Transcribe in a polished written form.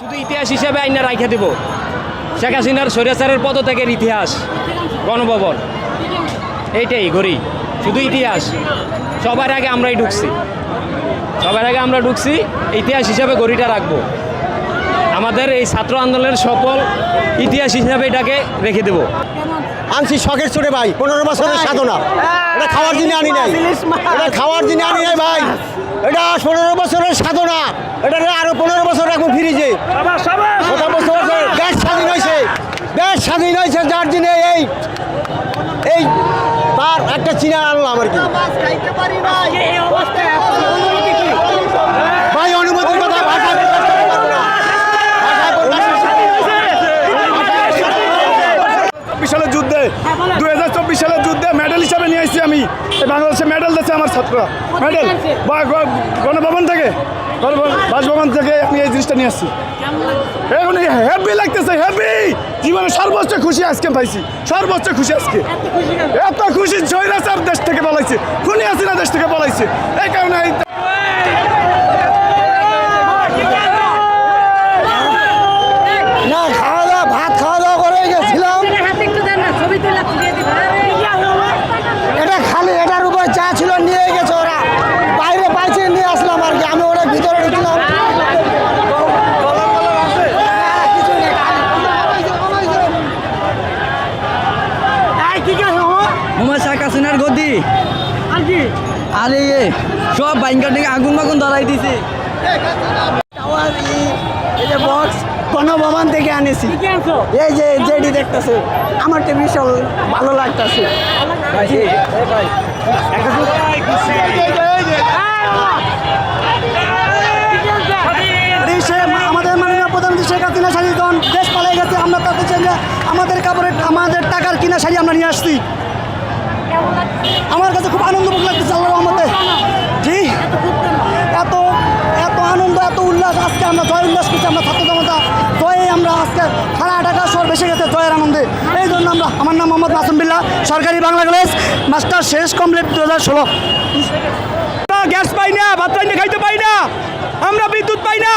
শুধু ইতিহাস হিসেবে আইনা রাইখা দেব শেখ হাসিনার স্বৈরাচারের পদত্যাগের ইতিহাস গণভবন এইটাই ঘড়ি শুধু ইতিহাস সবার আগে আমরাই ঢুকছি ইতিহাস হিসাবে ঘড়িটা রাখবো আমাদের এই ছাত্র আন্দোলনের সফল ইতিহাস হিসাবে এটাকে রেখে দেব আনছি শখের ছোটে ভাই 15 বছরের সাধনা এটা খাওয়ার জন্য আনি নাই ভাই এটা 15 বছরের সাধনা এটা আরো 15 বছর রাখবো ফ্রিজে দেশ স্বাধীন হয়েছে যার জন্য এই তার একটা চিনা আনলাম আর কি ভাই অনুমতির কথা ভাষা সালের যুদ্ধে 2024 সালের যুদ্ধে মেডেল হিসাবে নিয়ে আসছি আমি বাংলাদেশে মেডেল দিচ্ছে আমার ছাত্ররা মেডেল বা গণভবন থেকে বাসভবন থেকে আমি এই জিনিসটা নিয়ে আসছি এখন হ্যাপি লাগতেছে হ্যাপি জীবনে সর্বোচ্চ খুশি আজকে পাইছি সর্বোচ্চ খুশি আজকে এত খুশি স্বৈরাচার দেশ থেকে পালাইছে খুনি হাসিনা দেশ থেকে পালাইছে এই কারণে ভাত খাওয়া দাওয়া করে গেছিলাম এটা খালি এটার উপর চা ছিল নিয়ে গেছে ওরা বাইরে পাইছে নিয়ে আসলাম আর কি আমি ওরা ভিতরে ঢুকলাম শেখ হাসিনার গদি আরে সব বাইঙ্গার থেকে আগুন বাগুন ধরাই দিছে বক্স গণভবন থেকে আনেছি এই যে যেটি দেখতেছে আমার তো বিশাল ভালো লাগতেছে আমাদের মাননীয় প্রধানমন্ত্রী শেখ হাসিনা শাড়ি যখন দেশ পালাই গেছে আমরা তাদের জন্য আমাদের টাকার কিনা শাড়ি আমরা নিয়ে আসছি আমার কাছে খুব আনন্দমুখ লাগতেছে আল্লাহর রহমতে জি এত এত আনন্দ এত উল্লাস আজকে আমরা জয় উল্লাস করছি আমরা ছাত্র জনতা জয়ে আমরা আজকে সারা ঢাকা শহর বেসে গেছে জয়ের আনন্দে এই জন্য আমরা আমার নাম মোহাম্মদ মাসুম বিল্লাহ সরকারি বাংলা কলেজ মাস্টার শেষ কমপ্লিট 2016 গ্যাস পাই না ভাত পাই না খাইতে পাই না আমরা বিদ্যুৎ পাই না